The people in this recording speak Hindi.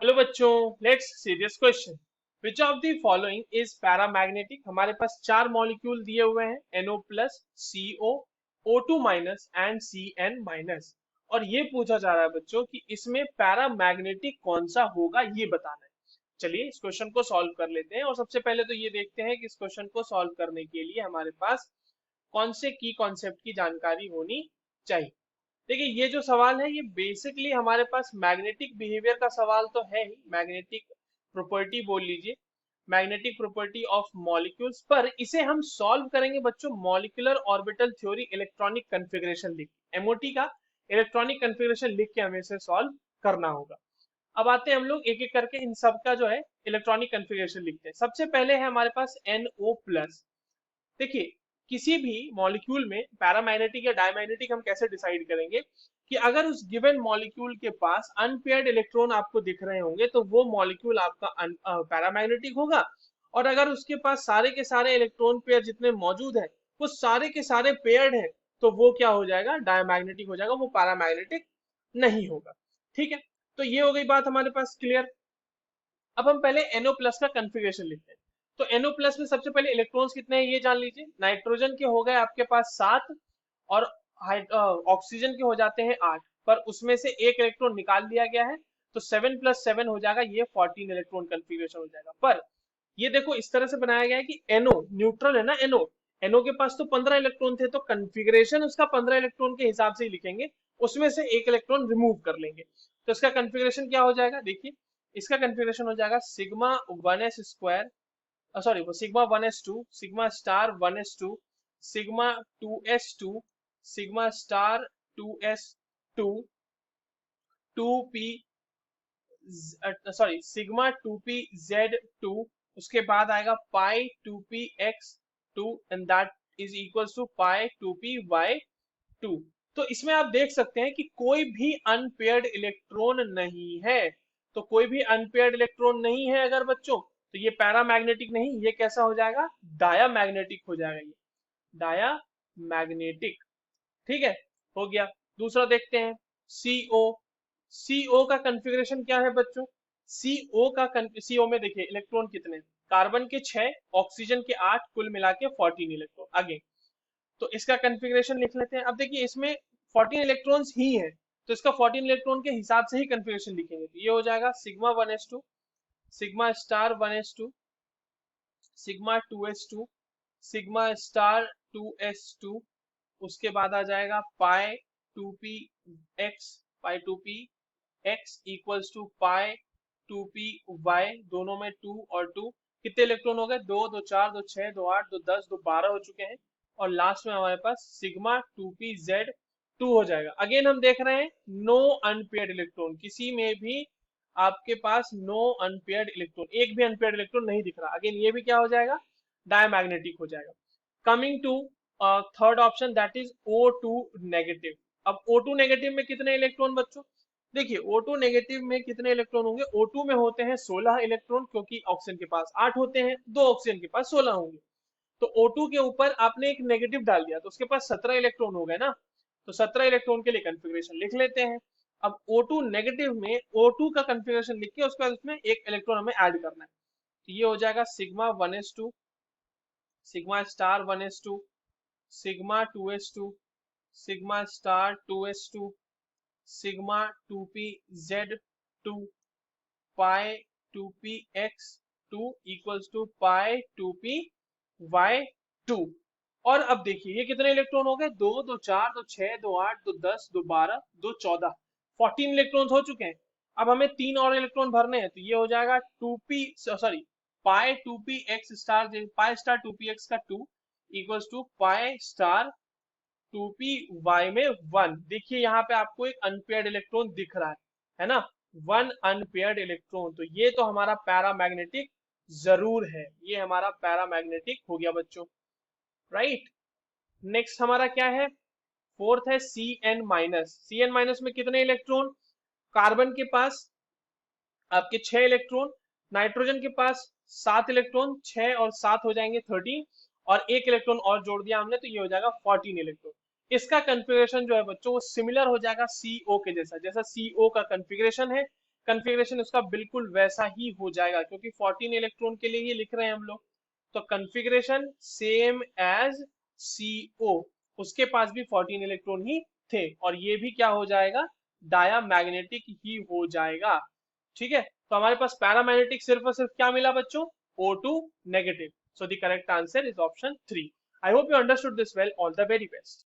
हेलो बच्चों, let's see this question. Which of the following is paramagnetic. हमारे पास चार मॉलिक्यूल दिए हुए हैं, NO plus, CO, O2 minus and CN minus. और ये पूछा जा रहा है बच्चों कि इसमें पैरामैग्नेटिक कौन सा होगा, ये बताना है। चलिए इस क्वेश्चन को सॉल्व कर लेते हैं। और सबसे पहले तो ये देखते हैं कि इस क्वेश्चन को सॉल्व करने के लिए हमारे पास कौन से की कॉन्सेप्ट की जानकारी होनी चाहिए। देखिए ये जो सवाल है ये बेसिकली हमारे पास मैग्नेटिक बिहेवियर का सवाल तो है ही, मैग्नेटिक प्रॉपर्टी बोल लीजिए, मैग्नेटिक प्रॉपर्टी ऑफ मॉलिक्यूल्स। पर इसे हम सॉल्व करेंगे बच्चों molecular orbital theory electronic configuration लिख के, MOT का इलेक्ट्रॉनिक कन्फिग्रेशन लिख के हमें इसे सॉल्व करना होगा। अब आते हैं हम लोग एक एक करके इन सब का जो है इलेक्ट्रॉनिक कन्फिग्रेशन लिखते हैं। सबसे पहले है हमारे पास NO प्लस। देखिए किसी भी मॉलिक्यूल में पैरामैग्नेटिक या डायमैग्नेटिक हम कैसे डिसाइड करेंगे कि अगर उस गिवन मॉलिक्यूल के पास अनपेयर्ड इलेक्ट्रॉन आपको दिख रहे होंगे तो वो मॉलिक्यूल आपका पैरामैग्नेटिक होगा। और अगर उसके पास सारे के सारे इलेक्ट्रॉन पेयर जितने मौजूद हैं वो सारे के सारे पेयर्ड हैं तो वो क्या हो जाएगा, डायमैग्नेटिक हो जाएगा, वो पैरामैग्नेटिक नहीं होगा। ठीक है, तो ये हो गई बात हमारे पास क्लियर। अब हम पहले NO प्लस का कन्फिग्रेशन लिखते हैं। तो NO प्लस में सबसे पहले इलेक्ट्रॉन्स कितने हैं ये जान लीजिए। नाइट्रोजन के हो गए आपके पास 7 और ऑक्सीजन के हो जाते हैं 8, पर उसमें से एक इलेक्ट्रॉन निकाल दिया गया है तो 7 + 7 हो जाएगा, ये 14 इलेक्ट्रॉन कन्फिग्रेशन हो जाएगा। पर ये देखो इस तरह से बनाया गया है कि NO न्यूट्रल है ना, NO के पास तो 15 इलेक्ट्रॉन थे तो कन्फिग्रेशन उसका 15 इलेक्ट्रॉन के हिसाब से ही लिखेंगे, उसमें से एक इलेक्ट्रॉन रिमूव कर लेंगे। तो इसका कन्फिग्रेशन क्या हो जाएगा, देखिए इसका कन्फिग्रेशन हो जाएगा सिग्मा 1s स्क्वायर, सॉरी वो सिग्मा 1s2, सिग्मा*1s2, सिग्मा 2s2, सिग्मा*2s2, 2p, sorry sigma 2p z2, उसके बाद आएगा pi 2p x2 and that is equals to pi 2p y2। तो इसमें आप देख सकते हैं कि कोई भी अनपेयर्ड इलेक्ट्रॉन नहीं है। तो कोई भी अनपेयर्ड इलेक्ट्रॉन नहीं है अगर बच्चों, तो ये पैरामैग्नेटिक नहीं, ये कैसा हो जाएगा, डायामैग्नेटिक हो जाएगा, ये डायामैग्नेटिक। ठीक है, हो गया। दूसरा देखते हैं CO। CO का कन्फिग्रेशन क्या है बच्चों, CO में देखिए इलेक्ट्रॉन कितने हैं? कार्बन के 6, ऑक्सीजन के 8, कुल मिला के 14 इलेक्ट्रॉन। आगे तो इसका कन्फिग्रेशन लिख लेते हैं। अब देखिए इसमें 14 इलेक्ट्रॉन्स ही हैं तो इसका 14 इलेक्ट्रॉन के हिसाब से ही कन्फिग्रेशन लिखेंगे। तो ये हो जाएगा सिग्मा 1s2, सिग्मा*1s2, सिग्मा 2s2, सिग्मा*2s2, उसके बाद आ जाएगा pi 2p x equals to pi 2p y, दोनों में 2 और 2, कितने इलेक्ट्रॉन हो गए, 2 2 4 2 6 2 8 2 10 2 12 हो चुके हैं। और लास्ट में हमारे पास सिग्मा 2p z2 हो जाएगा। अगेन हम देख रहे हैं नो अनपेयर्ड इलेक्ट्रॉन, किसी में भी आपके पास नो अनपेयर्ड इलेक्ट्रॉन, एक भी अनपेयर्ड इलेक्ट्रॉन नहीं दिख रहा। अगेन ये भी क्या हो जाएगा, डायमैग्नेटिक हो जाएगा। Coming to third option that is O2 negative. अब O2 नेगेटिव में कितने इलेक्ट्रॉन बच्चों, देखिए O2 नेगेटिव में कितने इलेक्ट्रॉन होंगे, O2 में होते हैं 16 इलेक्ट्रॉन, क्योंकि ऑक्सीजन के पास 8 होते हैं, दो ऑक्सीजन के पास 16 होंगे। तो O2 के ऊपर आपने एक नेगेटिव डाल दिया तो उसके पास 17 इलेक्ट्रॉन हो गए ना। तो 17 इलेक्ट्रॉन के लिए कन्फिग्रेशन लिख लेते हैं। अब O2 नेगेटिव में O2 का कन्फिग्रेशन लिख के उसके बाद उसमें एक इलेक्ट्रॉन हमें ऐड करना है। तो ये हो जाएगा सिग्मा 1s2, सिग्मा*1s2, सिग्मा 2s2, सिग्मा*2s2, sigma 2p z2, pi 2p x2 equals to pi 2p y2। और अब देखिए ये कितने इलेक्ट्रॉन हो गए, 2 2 4 2 6 2 8 2 10 2 12 2 14, 14 इलेक्ट्रॉन्स हो चुके हैं। अब हमें 3 और इलेक्ट्रॉन भरने हैं तो ये हो जाएगा 2p, sorry pi 2p x star, पाई*2p x का 2 इक्वल्स टू पाई*2p y में 1। देखिए यहाँ पे आपको एक अनपेयर्ड इलेक्ट्रॉन दिख रहा है ना, 1 अनपेयर्ड इलेक्ट्रॉन। तो ये तो हमारा पैरामैग्नेटिक जरूर है, ये हमारा पैरामैग्नेटिक हो गया बच्चों, राइट। नेक्स्ट हमारा क्या है, फोर्थ है CN-। CN- में कितने इलेक्ट्रॉन, कार्बन के पास आपके 6 इलेक्ट्रॉन, नाइट्रोजन के पास 7 इलेक्ट्रॉन, 6 और 7 हो जाएंगे 13, और एक इलेक्ट्रॉन और जोड़ दिया हमने तो ये हो जाएगा 14 इलेक्ट्रॉन। इसका कन्फिग्रेशन जो है बच्चों वो सिमिलर हो जाएगा CO के जैसा, जैसा CO का कन्फिग्रेशन है, कन्फिग्रेशन उसका बिल्कुल वैसा ही हो जाएगा, क्योंकि 14 इलेक्ट्रॉन के लिए ही लिख रहे हैं हम लोग। तो कन्फिग्रेशन सेम एज CO, उसके पास भी 14 इलेक्ट्रॉन ही थे, और ये भी क्या हो जाएगा, डायामैग्नेटिक ही हो जाएगा। ठीक है, तो हमारे पास पैरामैग्नेटिक सिर्फ और सिर्फ क्या मिला बच्चों, O2 negative. So the correct answer is option 3। I hope you understood this well. All the very best.